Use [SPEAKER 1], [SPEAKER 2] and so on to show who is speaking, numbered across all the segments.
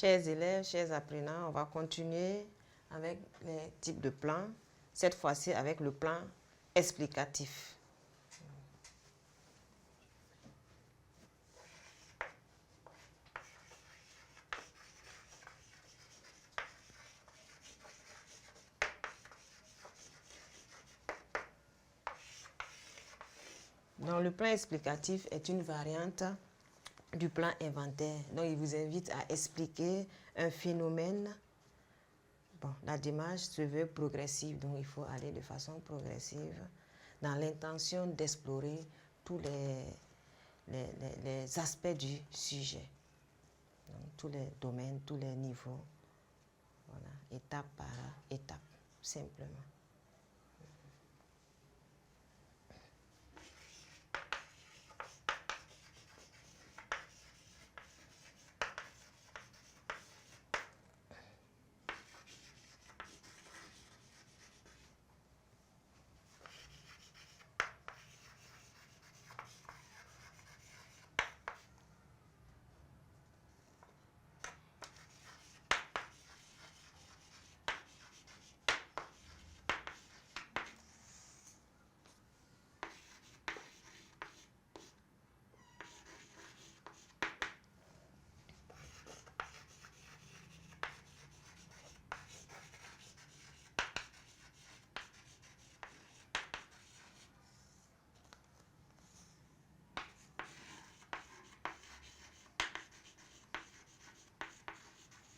[SPEAKER 1] Chers élèves, chers apprenants, on va continuer avec les types de plans, cette fois-ci avec le plan explicatif. Donc, le plan explicatif est une variante du plan inventaire. Donc, il vous invite à expliquer un phénomène. Bon, la démarche se veut progressive, donc il faut aller de façon progressive dans l'intention d'explorer tous les aspects du sujet. Donc, tous les domaines, tous les niveaux. Voilà, étape par étape, simplement.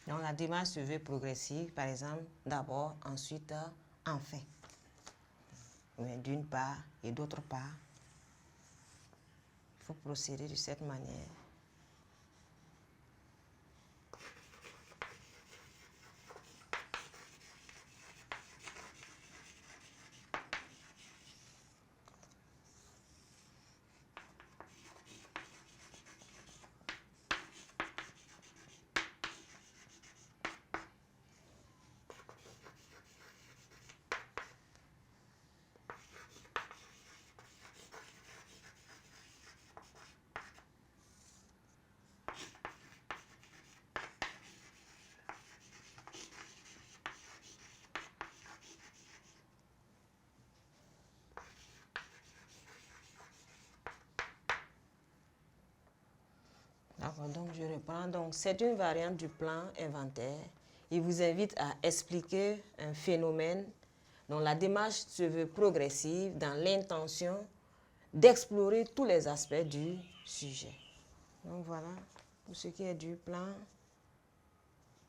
[SPEAKER 1] Donc, la démarche se veut progressive, par exemple, d'abord, ensuite, enfin. Mais d'une part et d'autre part, il faut procéder de cette manière. D'accord, donc je reprends. Donc, c'est une variante du plan inventaire. Il vous invite à expliquer un phénomène dont la démarche se veut progressive dans l'intention d'explorer tous les aspects du sujet. Donc, voilà pour ce qui est du plan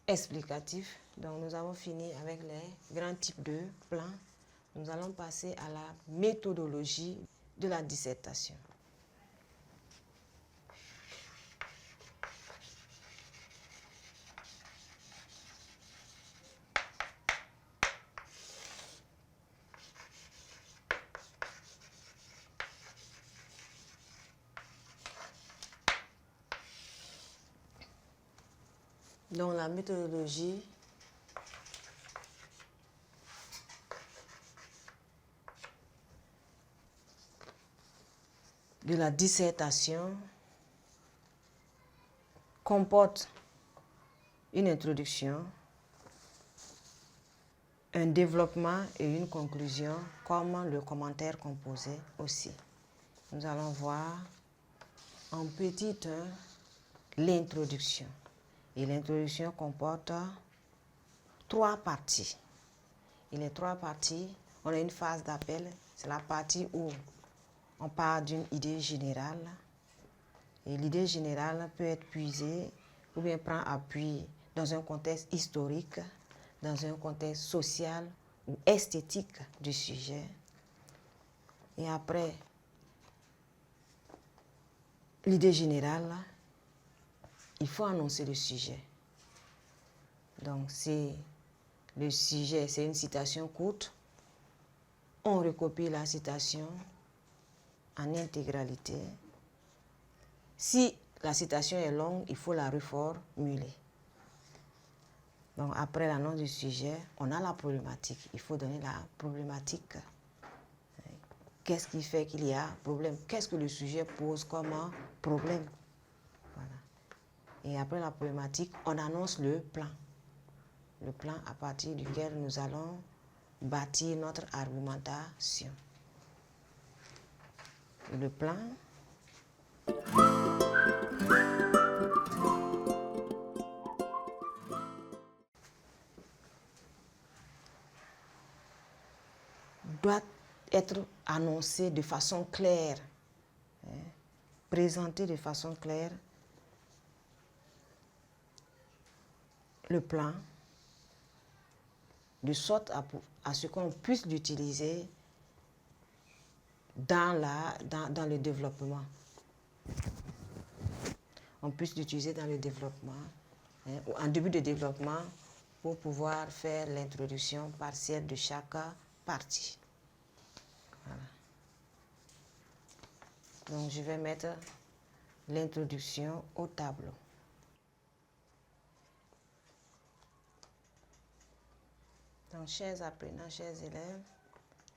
[SPEAKER 1] explicatif. Donc, nous avons fini avec les grands types de plans. Nous allons passer à la méthodologie de la dissertation. Donc, la méthodologie de la dissertation comporte une introduction, un développement et une conclusion, comme le commentaire composé aussi. Nous allons voir en petit 1 l'introduction. Et l'introduction comporte 3 parties. Et les 3 parties, on a une phase d'appel, c'est la partie où on part d'une idée générale. Et l'idée générale peut être puisée ou bien prend appui dans un contexte historique, dans un contexte social ou esthétique du sujet. Et après l'idée générale, il faut annoncer le sujet. Donc, c'est le sujet, c'est une citation courte. On recopie la citation en intégralité. Si la citation est longue, il faut la reformuler. Donc, après l'annonce du sujet, on a la problématique. Il faut donner la problématique. Qu'est-ce qui fait qu'il y a problème? Qu'est-ce que le sujet pose comme problème? Voilà. Et après la problématique, on annonce le plan. Le plan à partir duquel nous allons bâtir notre argumentation. Et le plan doit être annoncé de façon claire, présenté de façon claire le plan, de sorte à ce qu'on puisse l'utiliser dans le développement. On puisse l'utiliser dans le développement, ou en début de développement, pour pouvoir faire l'introduction partielle de chaque partie. Voilà. Donc, je vais mettre l'introduction au tableau. Donc, chers apprenants, chers élèves,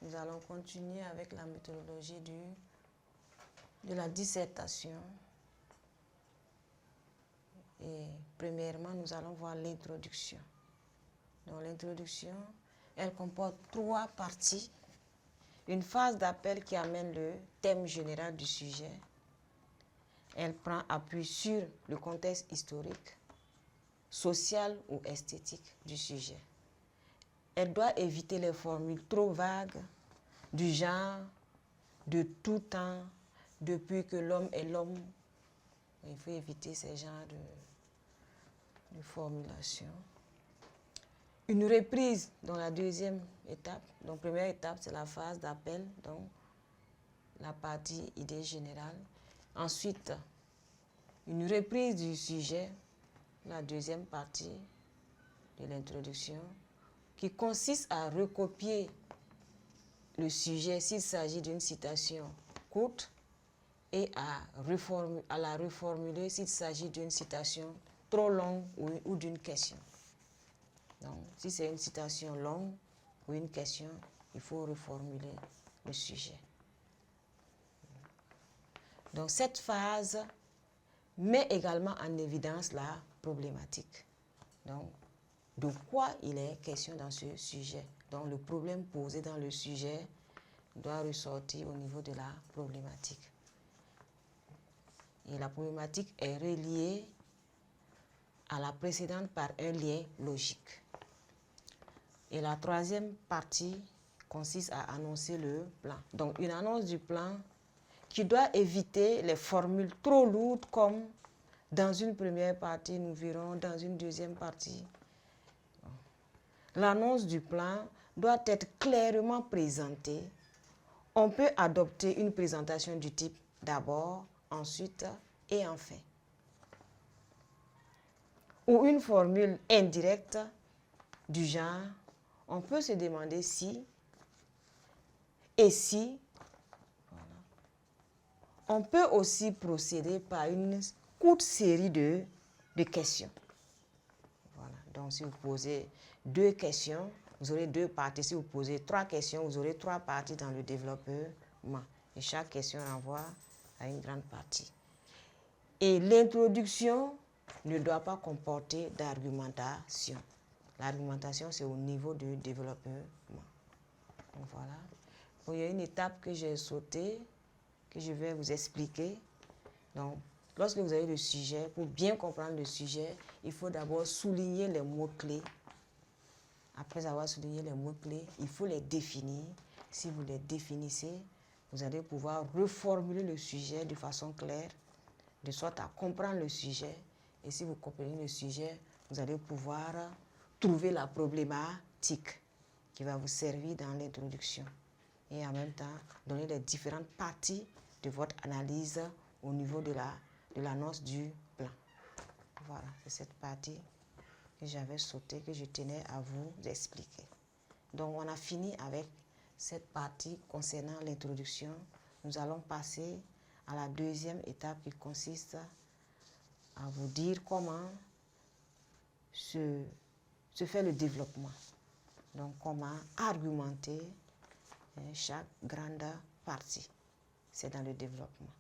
[SPEAKER 1] nous allons continuer avec la méthodologie de la dissertation. Et premièrement, nous allons voir l'introduction. Donc, l'introduction, elle comporte 3 parties. Une phase d'appel qui amène le thème général du sujet. Elle prend appui sur le contexte historique, social ou esthétique du sujet. Elle doit éviter les formules trop vagues du genre de tout temps, depuis que l'homme est l'homme. Il faut éviter ces genres de formulations. Une reprise dans la deuxième étape. Donc, première étape, c'est la phase d'appel, donc la partie idée générale. Ensuite, une reprise du sujet, la deuxième partie de l'introduction, qui consiste à recopier le sujet s'il s'agit d'une citation courte et à la reformuler s'il s'agit d'une citation trop longue ou d'une question. Donc, si c'est une citation longue ou une question, il faut reformuler le sujet. Donc, cette phase met également en évidence la problématique. Donc, de quoi il est question dans ce sujet. Donc, le problème posé dans le sujet doit ressortir au niveau de la problématique. Et la problématique est reliée à la précédente par un lien logique. Et la troisième partie consiste à annoncer le plan. Donc, une annonce du plan qui doit éviter les formules trop lourdes comme dans une première partie, nous verrons dans une deuxième partie. L'annonce du plan doit être clairement présentée. On peut adopter une présentation du type d'abord, ensuite et enfin. Ou une formule indirecte du genre, on peut se demander si et si. Voilà. On peut aussi procéder par une courte série de questions. Voilà. Donc, si vous posez 2 questions, vous aurez 2 parties. Si vous posez 3 questions, vous aurez 3 parties dans le développement. Et chaque question renvoie à une grande partie. Et l'introduction ne doit pas comporter d'argumentation. L'argumentation, c'est au niveau du développement. Donc, voilà. Donc, il y a une étape que j'ai sautée, que je vais vous expliquer. Donc, lorsque vous avez le sujet, pour bien comprendre le sujet, il faut d'abord souligner les mots-clés. Après avoir souligné les mots-clés, il faut les définir. Si vous les définissez, vous allez pouvoir reformuler le sujet de façon claire, de sorte à comprendre le sujet. Et si vous comprenez le sujet, vous allez pouvoir trouver la problématique qui va vous servir dans l'introduction. Et en même temps, donner les différentes parties de votre analyse au niveau de l'annonce du plan. Voilà, c'est cette partie que j'avais sautée, que je tenais à vous expliquer. Donc, on a fini avec cette partie concernant l'introduction. Nous allons passer à la deuxième étape qui consiste à vous dire comment se fait le développement. Donc, comment argumenter chaque grande partie. C'est dans le développement.